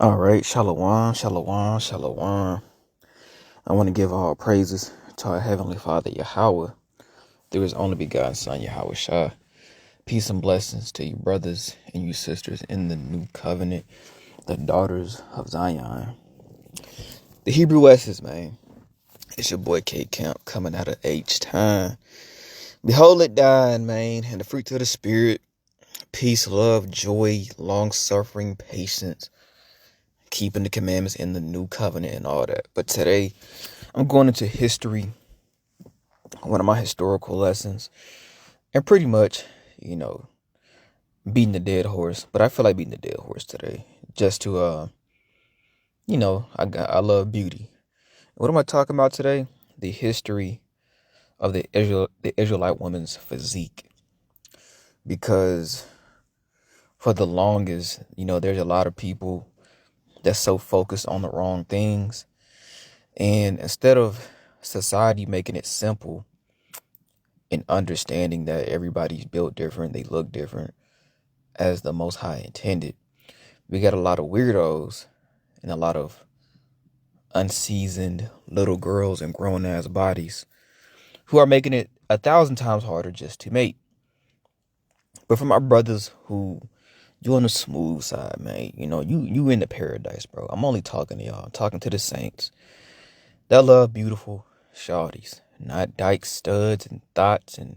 All right, shalom, shalom, shalom. I want to give all praises to our Heavenly Father, Yahweh, through His only begotten Son, Yahweh Shah. Peace and blessings to you brothers and you sisters in the new covenant, the daughters of Zion. The Hebrewesses, man. It's your boy K Camp coming out of H-Time. Behold it dying, man, and the fruits of the Spirit, peace, love, joy, long-suffering, patience, keeping the commandments in the new covenant and all that. But today, I'm going into history, one of my historical lessons, and pretty much, you know, beating the dead horse. But I feel like beating the dead horse today, just to, I love beauty. What am I talking about today? The history of the Israelite woman's physique, because for the longest, there's a lot of people that's so focused on the wrong things, and instead of society making it simple and understanding that everybody's built different, they look different, as the Most High intended, we got a lot of weirdos and a lot of unseasoned little girls and grown ass bodies who are making it 1,000 times harder just to mate. But for my brothers who you on the smooth side, man, you in the paradise, bro. I'm only talking to y'all. I'm talking to the saints that love beautiful shawties, not dyke studs and thoughts and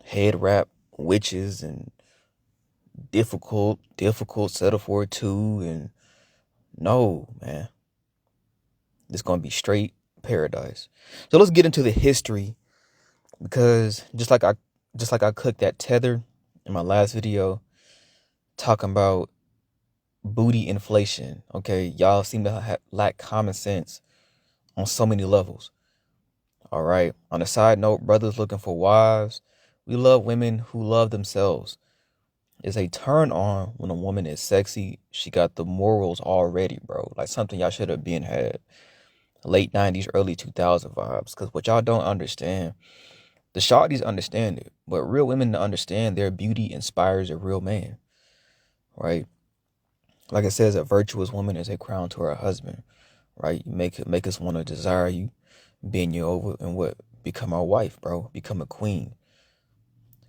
head wrap witches and difficult settle for it too. And no, man, it's gonna be straight paradise. So let's get into the history, because just like I cooked that tether in my last video, talking about booty inflation. Okay, y'all seem to lack common sense on so many levels. All right. On a side note, brothers looking for wives, we love women who love themselves. It's a turn on when a woman is sexy. She got the morals already, bro. Like something y'all should have been had. Late 90s, early 2000 vibes. Because what y'all don't understand, the shawties understand it, but real women understand their beauty inspires a real man, right? Like it says, a virtuous woman is a crown to her husband, right? You make us want to desire you, bend you over, and what? Become our wife, bro. Become a queen.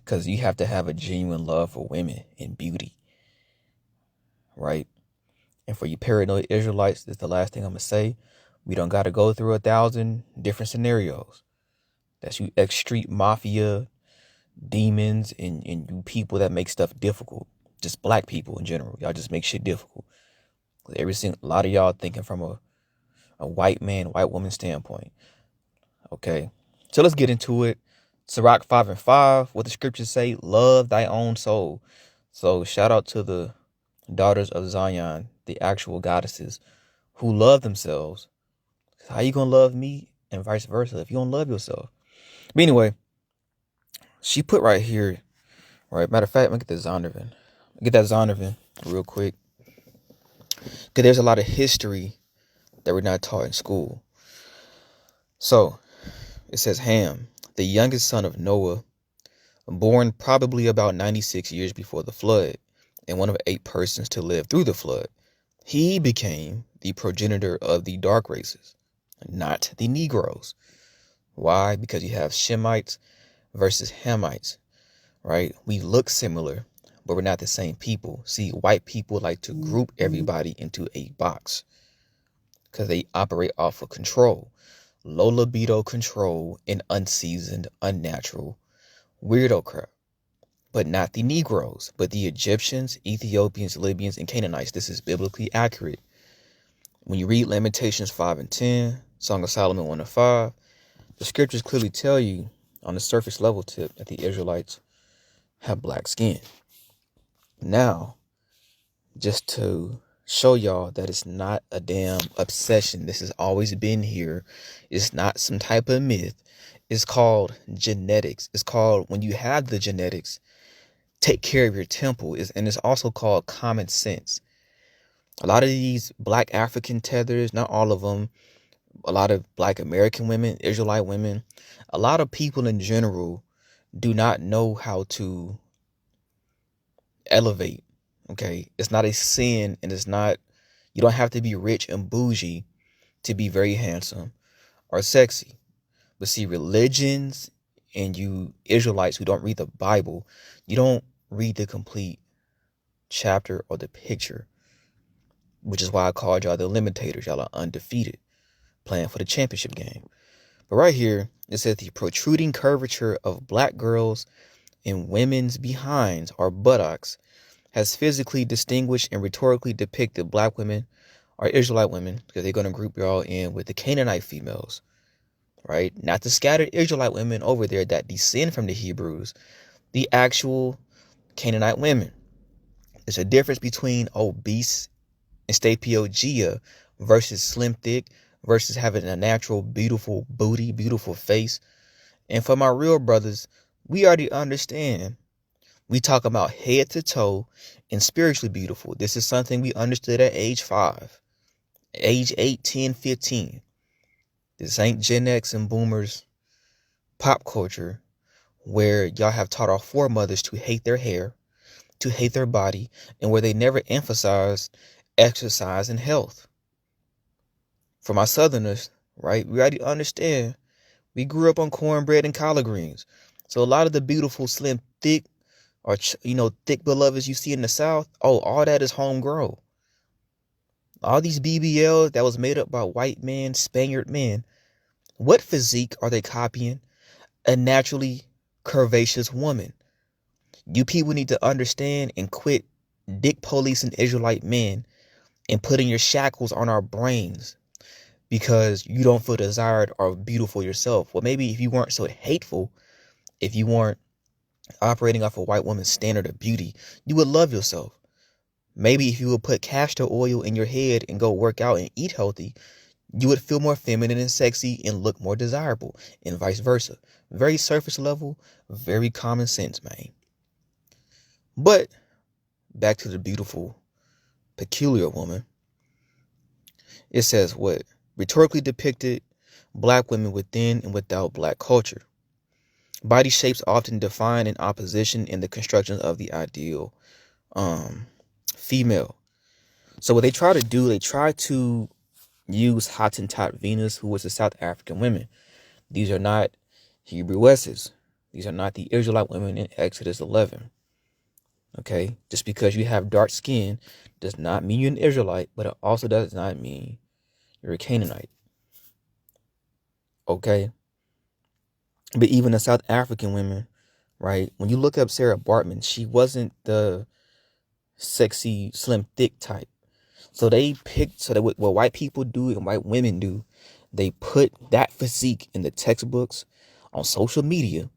Because you have to have a genuine love for women and beauty, right? And for you paranoid Israelites, this is the last thing I'm going to say. We don't got to go through 1,000 different scenarios. That's you ex-street mafia demons and you people that make stuff difficult. Just black people in general. Y'all just make shit difficult. A lot of y'all thinking from a white man, white woman standpoint. Okay. So let's get into it. Sirach 5:5, what the scriptures say, love thy own soul. So shout out to the daughters of Zion, the actual goddesses who love themselves. How you gonna love me and vice versa if you don't love yourself? But anyway, she put right here, right? Matter of fact, let me get the Zondervan. Get that Zondervan real quick. Because there's a lot of history that we're not taught in school. So it says Ham, the youngest son of Noah, born probably about 96 years before the flood, and one of 8 persons to live through the flood. He became the progenitor of the dark races, not the Negroes. Why? Because you have Shemites versus Hamites, right? We look similar, but we're not the same people. See, white people like to group everybody into a box because they operate off of control. Low libido control and unseasoned, unnatural, weirdo crap. But not the Negroes, but the Egyptians, Ethiopians, Libyans, and Canaanites. This is biblically accurate. When you read Lamentations 5:10, Song of Solomon 1:5, the scriptures clearly tell you on the surface level tip that the Israelites have black skin. Now, just to show y'all that it's not a damn obsession. This has always been here. It's not some type of myth. It's called genetics. It's called, when you have the genetics, take care of your temple. And it's also called common sense. A lot of these black African tethers, not all of them, a lot of black American women, Israelite women, a lot of people in general do not know how to elevate. Okay, it's not a sin, and it's not, You don't have to be rich and bougie to be very handsome or sexy. But see, religions and you Israelites who don't read the Bible, you don't read the complete chapter or the picture, which is why I called y'all the Limitators. Y'all are undefeated, playing for the championship game. But right here, it says the protruding curvature of black girls and women's behinds or buttocks has physically distinguished and rhetorically depicted black women or Israelite women, because they're going to group y'all in with the Canaanite females, right? Not the scattered Israelite women over there that descend from the Hebrews, the actual Canaanite women. There's a difference between obese and stapiogia versus slim thick versus having a natural beautiful booty, beautiful face. And for my real brothers, we already understand. We talk about head to toe and spiritually beautiful. This is something we understood at age 5, age 8, 10, 15. This ain't Gen X and boomers pop culture where y'all have taught our foremothers to hate their hair, to hate their body, and where they never emphasized exercise and health. For my southerners, right, we already understand. We grew up on cornbread and collard greens. So a lot of the beautiful, slim, thick, or, thick beloveds you see in the South, all that is homegrown. All these BBLs that was made up by white men, Spaniard men, what physique are they copying? A naturally curvaceous woman. You people need to understand and quit dick policing Israelite men and putting your shackles on our brains because you don't feel desired or beautiful yourself. Well, maybe if you weren't so hateful, if you weren't operating off a white woman's standard of beauty, you would love yourself. Maybe if you would put castor oil in your head and go work out and eat healthy, you would feel more feminine and sexy and look more desirable, and vice versa. Very surface level, very common sense, man. But back to the beautiful, peculiar woman. It says what? Rhetorically depicted black women within and without black culture. Body shapes often define in opposition in the construction of the ideal female. So what they try to do, they try to use Hottentot Venus, who was a South African woman. These are not Hebrewesses. These are not the Israelite women in Exodus 11. Okay? Just because you have dark skin does not mean you're an Israelite, but it also does not mean you're a Canaanite. Okay? But even the South African women, right? When you look up Sarah Bartman, she wasn't the sexy, slim, thick type. So they picked, so that what white people do and white women do, they put that physique in the textbooks, on social media.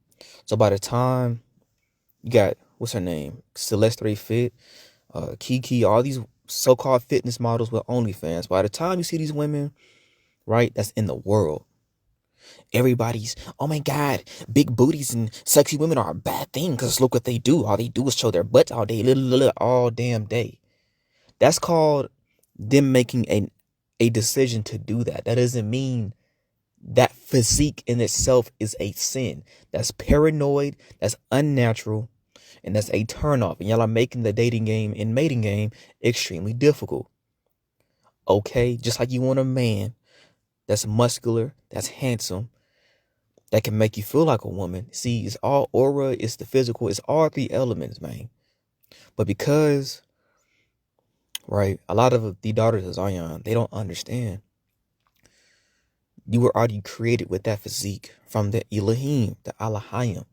So by the time you got, what's her name? Celeste Ray Fit, Kiki, all these so-called fitness models with OnlyFans. By the time you see these women, right, that's in the world, everybody's, oh my God, big booties and sexy women are a bad thing because look what they do. All they do is show their butts all day, all damn day. That's called them making a decision to do that. That doesn't mean that physique in itself is a sin. That's paranoid, that's unnatural, and that's a turnoff. And y'all are making the dating game and mating game extremely difficult. Okay? Just like you want a man that's muscular, that's handsome, that can make you feel like a woman. See, it's all aura, it's the physical, it's all 3 elements, man. But because, right, a lot of the daughters of Zion, they don't understand. You were already created with that physique from the Elohim, the Elohim.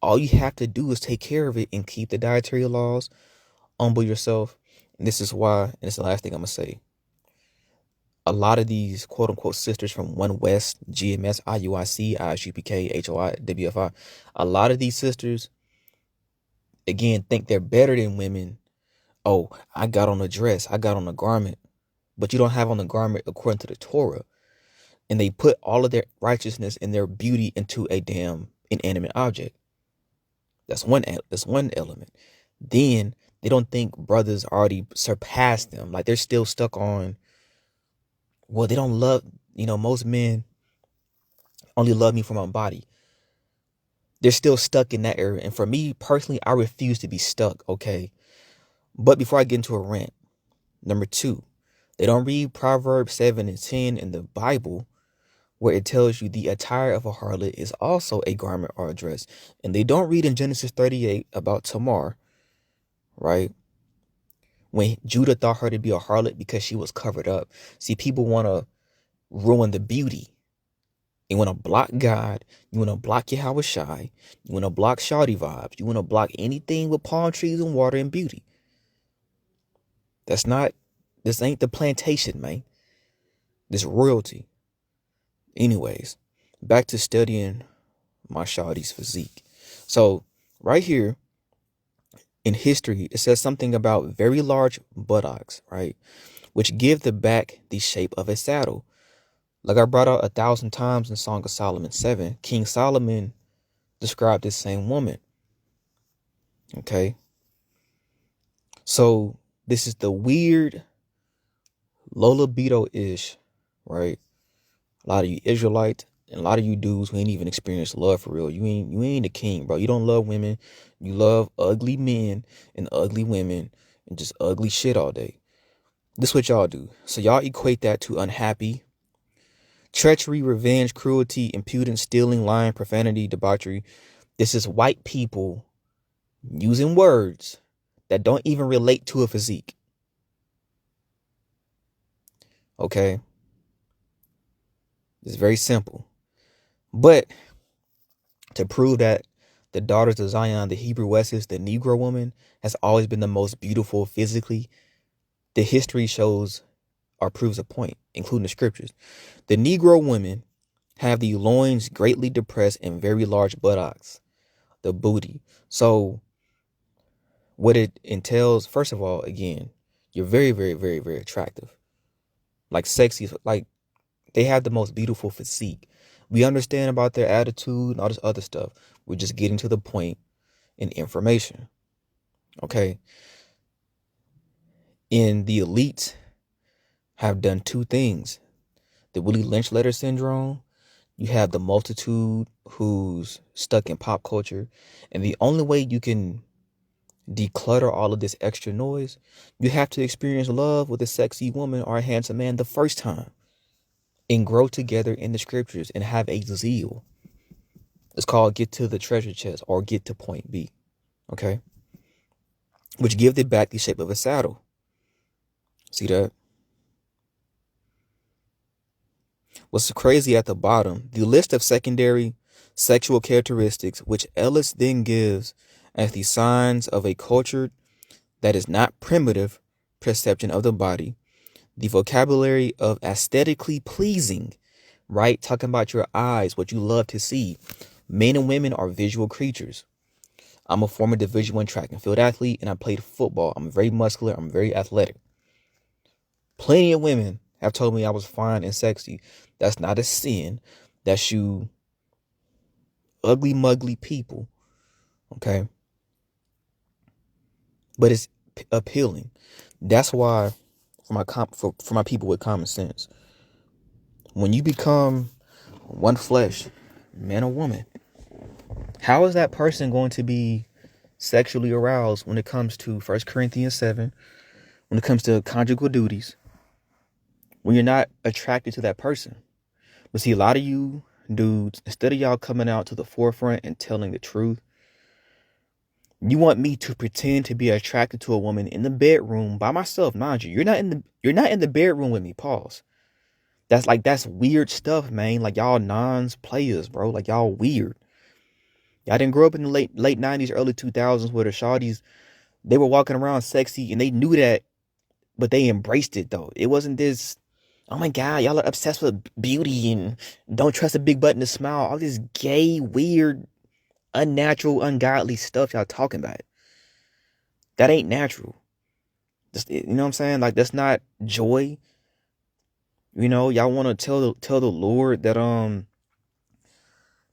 All you have to do is take care of it and keep the dietary laws, humble yourself. And this is why, and it's the last thing I'm going to say. A lot of these quote unquote sisters from One West, GMS, IUIC, ISUPK, HOI, WFI, a lot of these sisters, again, think they're better than women. Oh, I got on a dress, I got on a garment, but you don't have on the garment according to the Torah. And they put all of their righteousness and their beauty into a damn inanimate object. That's one element. Then they don't think brothers already surpassed them. Like they're still stuck on, well, they don't love, most men only love me for my body. They're still stuck in that area. And for me personally, I refuse to be stuck, okay? But before I get into a rant, number 2, They don't read Proverbs 7 and 10 in the Bible, where it tells you the attire of a harlot is also a garment or a dress. And they don't read in Genesis 38 about Tamar, right? When Judah thought her to be a harlot because she was covered up. See, people want to ruin the beauty. You want to block God. You want to block Yahweh Shai. You want to block Shawty vibes. You want to block anything with palm trees and water and beauty. This ain't the plantation, man. This royalty. Anyways, back to studying my Shawty's physique. So right here in history, it says something about very large buttocks, right? Which give the back the shape of a saddle. Like I brought out 1,000 times in Song of Solomon 7, King Solomon described this same woman. Okay. So this is the weird low libido-ish, right? A lot of you Israelites and a lot of you dudes who ain't even experienced love for real. You ain't a king, bro. You don't love women. You love ugly men and ugly women and just ugly shit all day. This is what y'all do. So y'all equate that to unhappy, treachery, revenge, cruelty, impudence, stealing, lying, profanity, debauchery. This is white people using words that don't even relate to a physique. Okay? It's very simple. But to prove that the daughters of Zion, the Hebrewesses, the Negro woman, has always been the most beautiful physically, the history shows or proves a point, including the scriptures. The Negro women have the loins greatly depressed and very large buttocks, the booty. So what it entails, first of all, again, you're very, very, very, very attractive. Like sexy, like they have the most beautiful physique. We understand about their attitude and all this other stuff. We're just getting to the point in information. Okay. And the elites have done two things. The Willie Lynch letter syndrome. You have the multitude who's stuck in pop culture. And the only way you can declutter all of this extra noise, you have to experience love with a sexy woman or a handsome man the first time. And grow together in the scriptures and have a zeal. It's called get to the treasure chest or get to point B. Okay? Which give the back the shape of a saddle. See that? What's crazy at the bottom, the list of secondary sexual characteristics which Ellis then gives as the signs of a culture that is not primitive perception of the body, the vocabulary of aesthetically pleasing, right? Talking about your eyes, what you love to see. Men and women are visual creatures. I'm a former Division I track and field athlete, and I played football. I'm very muscular. I'm very athletic. Plenty of women have told me I was fine and sexy. That's not a sin. That's you ugly, muggly people. Okay? But it's appealing. That's why, for my people with common sense, when you become one flesh, man or woman, how is that person going to be sexually aroused when it comes to 1 Corinthians 7, when it comes to conjugal duties, when you're not attracted to that person? But see, a lot of you dudes, instead of y'all coming out to the forefront and telling the truth, you want me to pretend to be attracted to a woman in the bedroom by myself. Mind you, you're not in the bedroom with me. Pause. That's weird stuff, man. Like y'all players, bro. Like y'all weird. Y'all didn't grow up in the late 90s, early 2000s where the shawties, they were walking around sexy and they knew that, but they embraced it though. It wasn't this, oh my God, y'all are obsessed with beauty and don't trust a big button to smile. All this gay, weird, unnatural, ungodly stuff y'all talking about. That ain't natural. Just, you know what I'm saying? Like that's not joy. You know, y'all want to tell the Lord that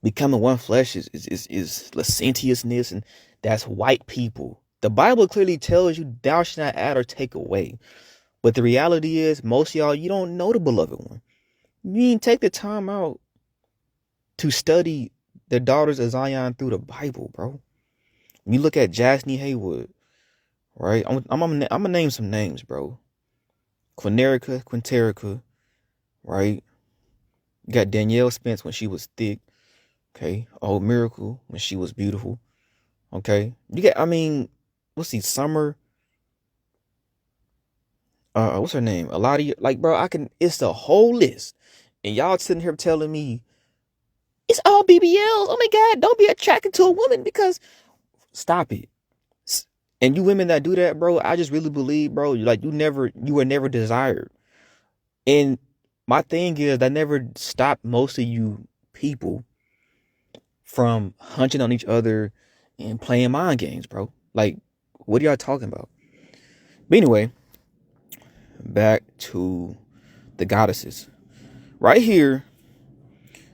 becoming one flesh is licentiousness, and that's white people. The Bible clearly tells you thou shalt not add or take away. But the reality is, most of y'all, you don't know the beloved one. You didn't take the time out to study the daughters of Zion through the Bible, bro. When you look at Jasney Haywood, right? I'm gonna name some names, bro. Quinterica, right? You got Danielle Spence when she was thick, okay? Old Miracle when she was beautiful, okay? You get, I mean, let's see, Summer, what's her name? A lot of you, like, bro, it's the whole list. And y'all sitting here telling me it's all BBLs. Oh my God, don't be attracted to a woman because, stop it. And you women that do that, bro, I just really believe, bro, like you were never desired. And my thing is, that never stopped most of you people from hunching on each other and playing mind games, bro. Like, what are y'all talking about? But anyway, back to the goddesses. Right here,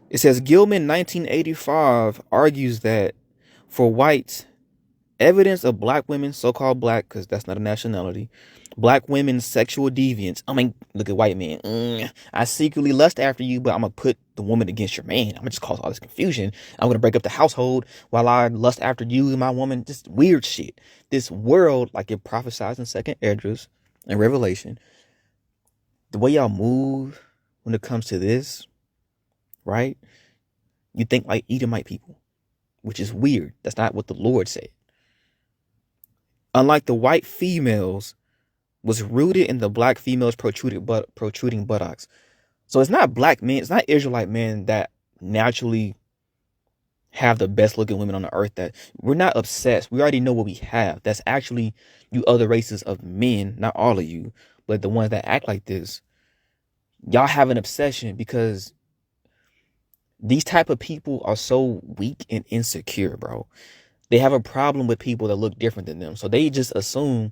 it says Gilman 1985 argues that for whites, evidence of black women, so-called black, because that's not a nationality, black women's sexual deviance. I mean, look at white men. I secretly lust after you, but I'm going to put the woman against your man. I'm going to just cause all this confusion. I'm going to break up the household while I lust after you and my woman. Just weird shit. This world, like it prophesies in 2nd Esdras and Revelation, the way y'all move when it comes to this, right? You think like Edomite people, which is weird. That's not what the Lord said. Unlike the white females, was rooted in the black females' protruding buttocks. So it's not black men, it's not Israelite men that naturally have the best looking women on the earth. That we're not obsessed. We already know what we have. That's actually you other races of men, not all of you, but the ones that act like this. Y'all have an obsession because these type of people are so weak and insecure, bro. They have a problem with people that look different than them. So they just assume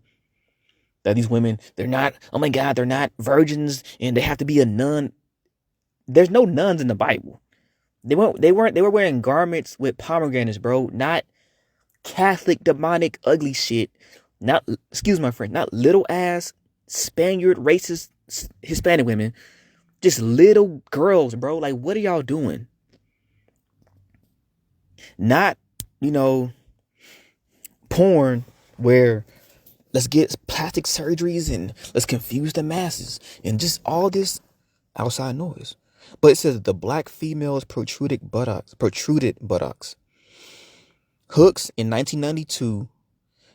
that these women, they're not, oh my God, they're not virgins and they have to be a nun. There's no nuns in the Bible. They were wearing garments with pomegranates, bro. Not Catholic, demonic, ugly shit. Not, excuse my friend, not little ass Spaniard, racist Hispanic women. Just little girls, bro. Like, what are y'all doing? Not, porn where let's get plastic surgeries and let's confuse the masses and just all this outside noise. But it says the black females protruded buttocks. Hooks in 1992,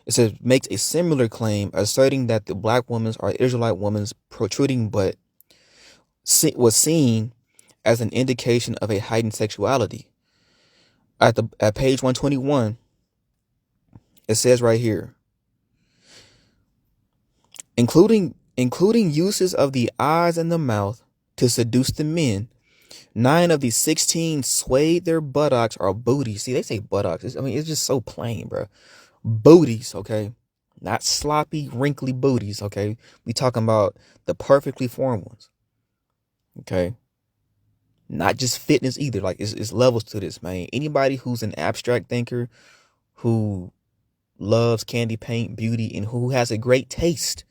it says makes a similar claim asserting that the black woman's or Israelite woman's protruding butt was seen as an indication of a heightened sexuality. At page 121, it says right here, including uses of the eyes and the mouth to seduce the men, 9 of the 16 swayed their buttocks or booties. See, they say buttocks. It's just so plain, bro. Booties, okay? Not sloppy, wrinkly booties, okay? We talking about the perfectly formed ones, okay? Not just fitness either. Like, it's levels to this, man. Anybody who's an abstract thinker, who loves candy paint, beauty, and who has a great taste,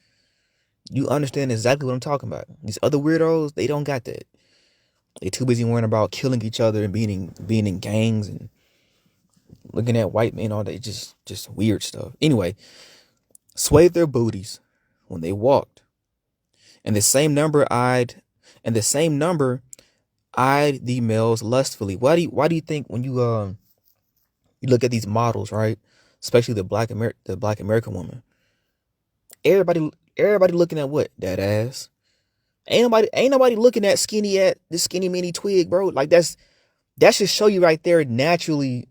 you understand exactly what I'm talking about. These other weirdos, they don't got that. They too busy worrying about killing each other and being in gangs and looking at white men, all that, just weird stuff. Anyway, swayed their booties when they walked. And the same number eyed the males lustfully. Why do you think when you look at these models, right? Especially the black American woman. Everybody looking at what? That ass. Ain't nobody looking at this skinny mini twig, bro. Like that should show you right there. Naturally,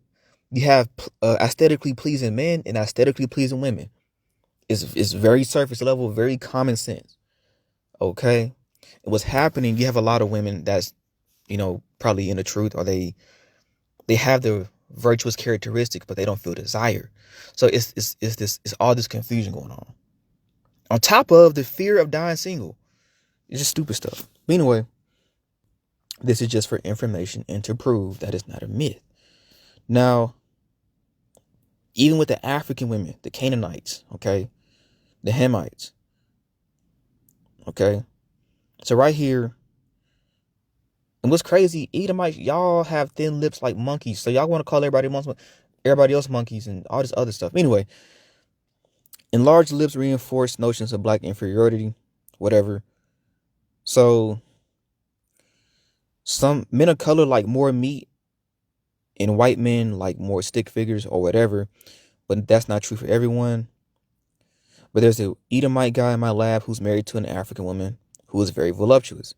you have aesthetically pleasing men and aesthetically pleasing women. It's very surface level, very common sense. Okay, and what's happening? You have a lot of women that's, probably in the truth, or they have the virtuous characteristics, but they don't feel desire. So it's all this confusion going on. On top of the fear of dying single. It's just stupid stuff. But anyway, this is just for information and to prove that it's not a myth. Now, even with the African women, the Canaanites, okay, the Hamites, okay. So right here, and what's crazy, Edomites, y'all have thin lips like monkeys. So y'all want to call everybody else monkeys and all this other stuff. Anyway, enlarged lips reinforce notions of black inferiority, whatever. So some men of color like more meat and white men like more stick figures or whatever, but that's not true for everyone. But there's a Edomite guy in my lab who's married to an African woman who is very voluptuous.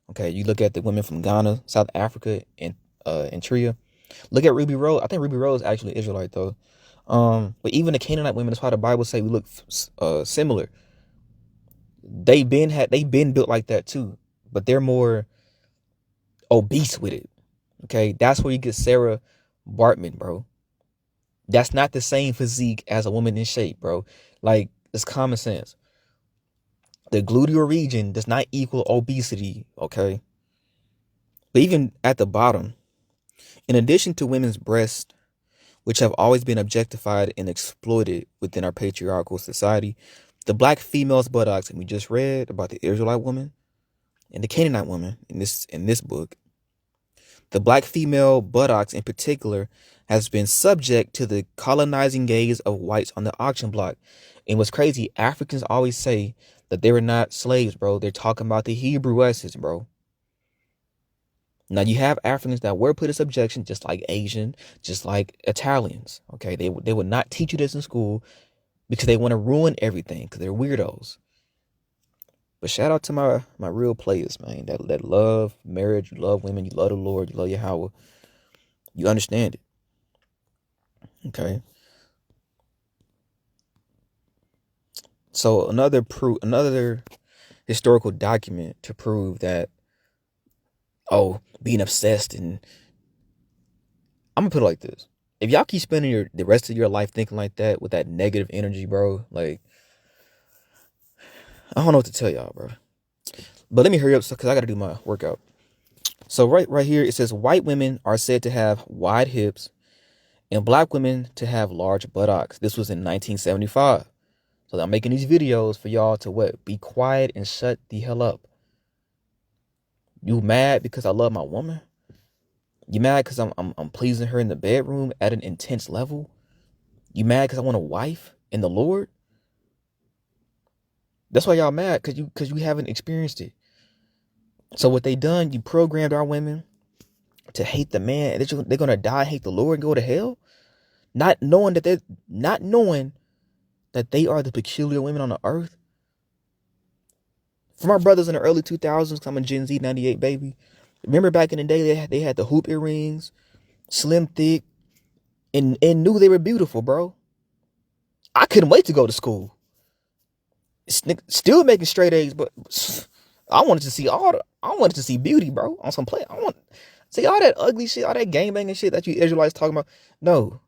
Okay, you look at the women from Ghana, South Africa, and Tria. Look at Ruby Rose. I think Ruby Rose is actually Israelite though. But even the Canaanite women, that's why the Bible say we look similar. They been built like that too, but they're more obese with it. Okay, that's where you get Sarah Bartman, bro. That's not the same physique as a woman in shape, bro. Like, it's common sense. The gluteal region does not equal obesity, okay? But even at the bottom, in addition to women's breasts, which have always been objectified and exploited within our patriarchal society, the black female's buttocks, and we just read about the Israelite woman and the Canaanite woman in this book, the black female buttocks in particular has been subject to the colonizing gaze of whites on the auction block. And what's crazy, Africans always say that they were not slaves, bro. They're talking about the Hebrewesses, bro. Now you have Africans that were put in subjection, just like Asian, just like Italians. Okay, they would not teach you this in school because they want to ruin everything because they're weirdos. But shout out to my real players, man. That love marriage, you love women, you love the Lord, you love Yahweh. You understand it. Okay. So another historical document to prove that, oh, being obsessed, and I'm gonna put it like this. If y'all keep spending the rest of your life thinking like that with that negative energy, bro, like, I don't know what to tell y'all, bro. But let me hurry up because I gotta do my workout. So right here it says white women are said to have wide hips and black women to have large buttocks. This was in 1975. So I'm making these videos for y'all to what? Be quiet and shut the hell up. You mad because I love my woman? You mad because I'm pleasing her in the bedroom at an intense level? You mad because I want a wife in the Lord? That's why y'all mad, because you haven't experienced it. So what they done, you programmed our women to hate the man. They're gonna die, hate the Lord, and go to hell, not knowing that they are the peculiar women on the earth. For my brothers in the early 2000s, I'm a Gen Z 98 baby. Remember back in the day, they had the hoop earrings, slim, thick, and knew they were beautiful, bro. I couldn't wait to go to school. Still making straight A's, but I wanted to see beauty, bro. On some play, I want see all that ugly shit, all that gangbanging shit that you Israelites talking about. No,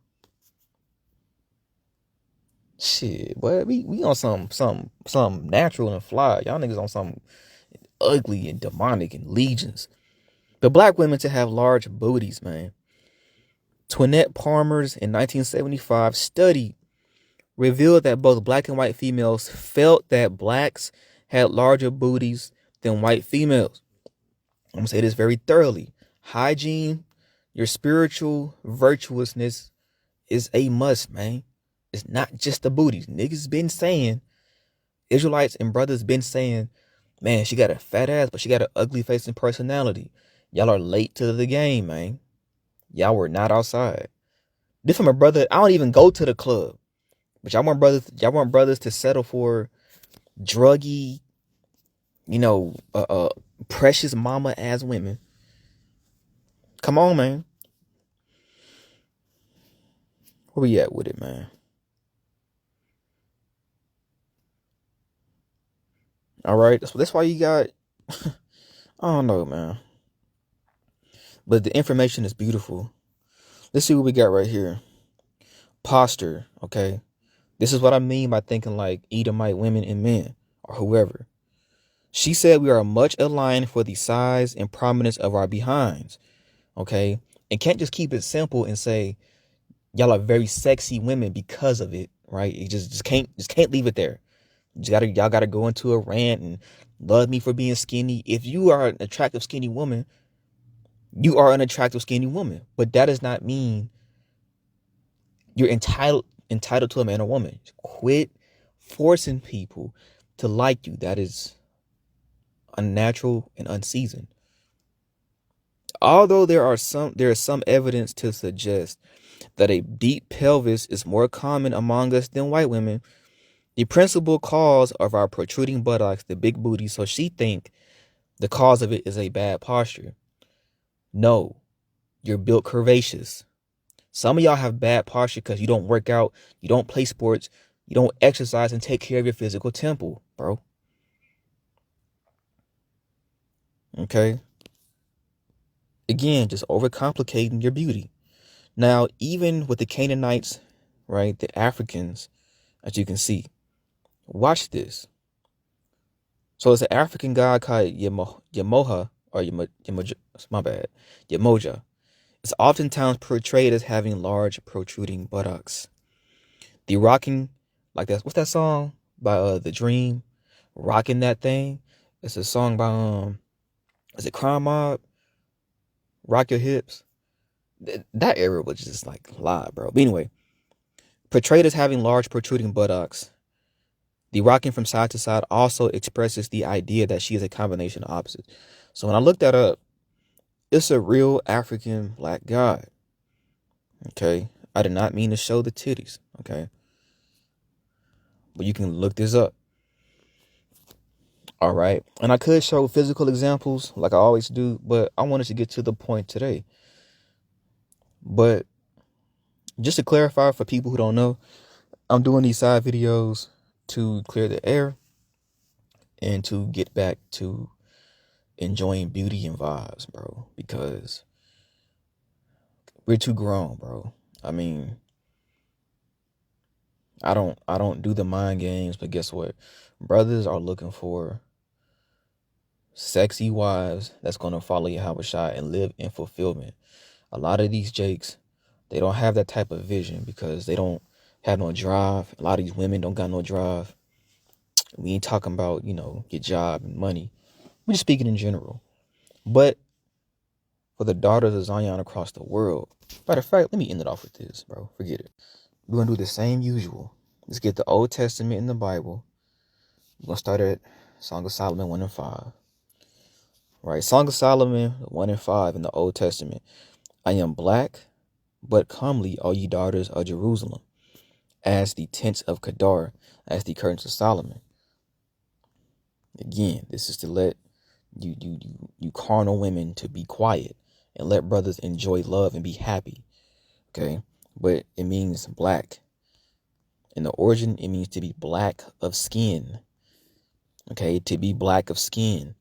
shit, boy, we on some natural and fly. Y'all niggas on some ugly and demonic and legions. The black women to have large booties, man. Twinette Palmer's in 1975 study revealed that both black and white females felt that blacks had larger booties than white females. I'm going to say this very thoroughly. Hygiene, your spiritual virtuousness is a must, man. It's not just the booties. Niggas been saying, Israelites and brothers been saying, man, she got a fat ass, but she got an ugly face and personality. Y'all are late to the game, man. Y'all were not outside. This from a brother. I don't even go to the club. But y'all want brothers to settle for druggy, precious mama ass women. Come on, man. Where we at with it, man? All right, that's why you got. I don't know, man. But the information is beautiful. Let's see what we got right here. Posture, okay. This is what I mean by thinking like Edomite women and men, or whoever. She said we are much aligned for the size and prominence of our behinds, okay? And can't just keep it simple and say y'all are very sexy women because of it, right? You just can't leave it there. Y'all gotta go into a rant and love me for being skinny. If you are an attractive skinny woman, you are an attractive skinny woman. But that does not mean you're entitled to a man or woman. Quit forcing people to like you. That is unnatural and unseasoned. Although there is some evidence to suggest that a deep pelvis is more common among us than white women, the principal cause of our protruding buttocks, the big booty, so she think the cause of it is a bad posture. No, you're built curvaceous. Some of y'all have bad posture because you don't work out, you don't play sports, you don't exercise and take care of your physical temple, bro. Okay? Again, just overcomplicating your beauty. Now, even with the Canaanites, right, the Africans, as you can see, watch this. So it's an African god called Yamoja, or Yamoja, my bad, Yamoja. It's oftentimes portrayed as having large protruding buttocks. The rocking, like that, what's that song by The Dream? Rocking That Thing. It's a song by is it Crime Mob? Rock Your Hips. That era was just like live, bro. But anyway, portrayed as having large protruding buttocks, the rocking from side to side also expresses the idea that she is a combination of opposites. So when I looked that up, it's a real African black god. Okay. I did not mean to show the titties. Okay. But you can look this up. All right. And I could show physical examples like I always do, but I wanted to get to the point today. But just to clarify for people who don't know, I'm doing these side videos to clear the air and to get back to enjoying beauty and vibes, bro, because we're too grown, bro. I mean, I don't do the mind games, but guess what? Brothers are looking for sexy wives that's going to follow Yahushua and live in fulfillment. A lot of these jakes, they don't have that type of vision because they don't have no drive. A lot of these women don't got no drive. We ain't talking about, your job and money. We're just speaking in general. But for the daughters of Zion across the world, matter of fact, let me end it off with this, bro. Forget it. We're going to do the same usual. Let's get the Old Testament in the Bible. We're going to start at Song of Solomon 1 and 5. Right? Song of Solomon 1 and 5 in the Old Testament. I am black, but comely, all ye daughters of Jerusalem, as the tents of Kedar, as the curtains of Solomon. Again, this is to let you carnal women to be quiet and let brothers enjoy love and be happy. Okay? But it means black. In the origin, it means to be black of skin. Okay? To be black of skin.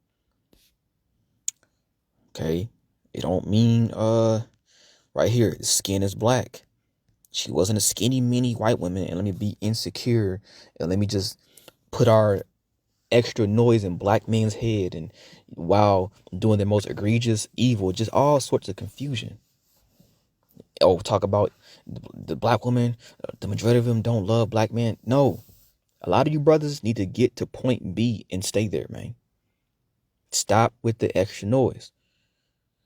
Okay? It don't mean, right here, the skin is black. She wasn't a skinny, mini white woman, and let me be insecure, and let me just put our extra noise in black men's head, and while doing the most egregious evil, just all sorts of confusion. Oh, talk about the black woman, the majority of them don't love black men. No, a lot of you brothers need to get to point B and stay there, man. Stop with the extra noise.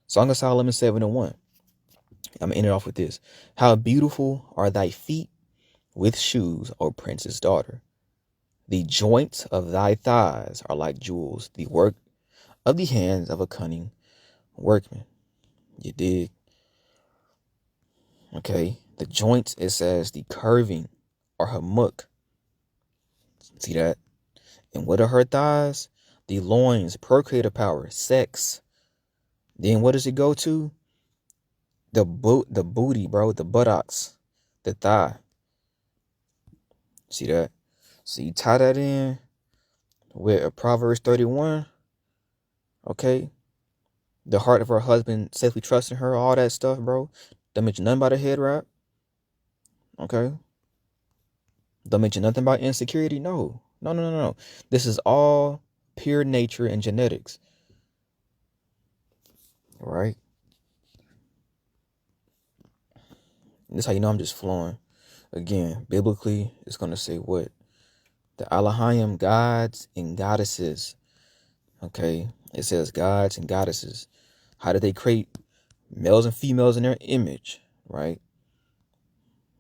Song of Solomon 7 and 1. I'm going to end it off with this. How beautiful are thy feet with shoes, O princess daughter. The joints of thy thighs are like jewels, the work of the hands of a cunning workman. You dig? Okay. The joints, it says the curving or her muck. See that? And what are her thighs? The loins, procreative power, sex. Then what does it go to? The booty, bro, the buttocks, the thigh. See that? So you tie that in with Proverbs 31. Okay. The heart of her husband safely trusting her, all that stuff, bro. Don't mention nothing about a head wrap. Okay. Don't mention nothing about insecurity. No. This is all pure nature and genetics. All right. This is how you know I'm just flowing. Again, biblically, it's going to say what? The Elohim, gods and goddesses. Okay. It says gods and goddesses. How did they create males and females in their image? Right.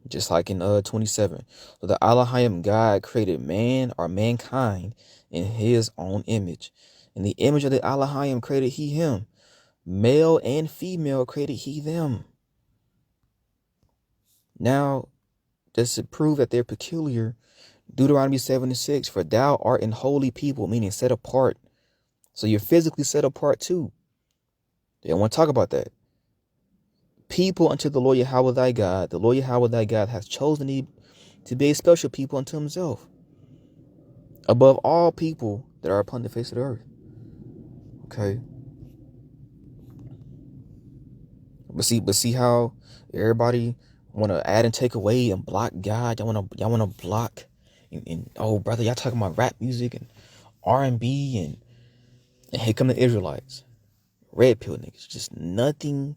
Just like in 27. So the Elohim God created man or mankind in his own image. In the image of the Elohim created he him. Male and female created he them. Now, just to prove that they're peculiar, Deuteronomy 7:6, for thou art an holy people, meaning set apart. So you're physically set apart too. They don't want to talk about that. People unto the Lord Yahweh thy God. The Lord Yahweh thy God hath chosen thee to be a special people unto himself, above all people that are upon the face of the earth. Okay. But see how everybody want to add and take away and block God. Y'all want to block. And oh, brother, y'all talking about rap music and R&B and here come the Israelites, red pill niggas, just nothing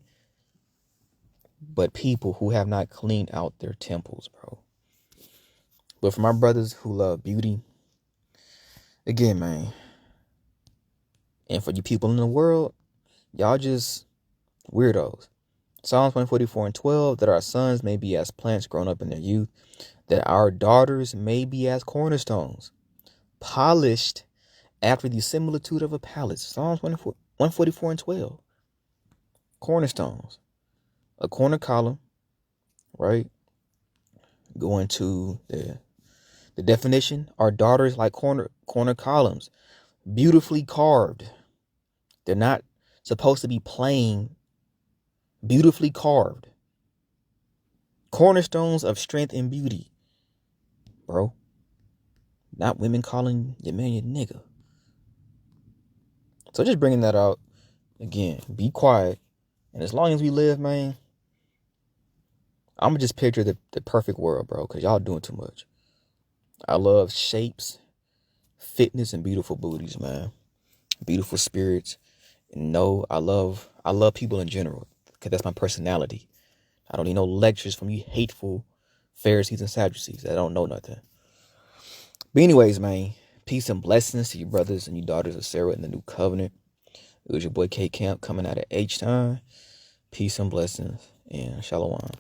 but people who have not cleaned out their temples, bro. But for my brothers who love beauty, again, man, and for you people in the world, y'all just weirdos. Psalms 144:12, that our sons may be as plants grown up in their youth, that our daughters may be as cornerstones, polished after the similitude of a palace. Psalms 144:12. Cornerstones. A corner column, right? Going to the definition, our daughters like corner columns, beautifully carved. They're not supposed to be plain, beautifully carved. Cornerstones of strength and beauty, bro. Not women calling your man your nigga. So just bringing that out. Again, be quiet. And as long as we live, man, I'm going to just picture the perfect world, bro, because y'all doing too much. I love shapes, fitness, and beautiful booties, man. Beautiful spirits. And no, I love people in general, because that's my personality. I don't need no lectures from you hateful Pharisees and Sadducees that don't know nothing. But anyways, man, peace and blessings to you brothers and you daughters of Sarah in the new covenant. It was your boy K Camp coming out of H-Time. Peace and blessings and shalom.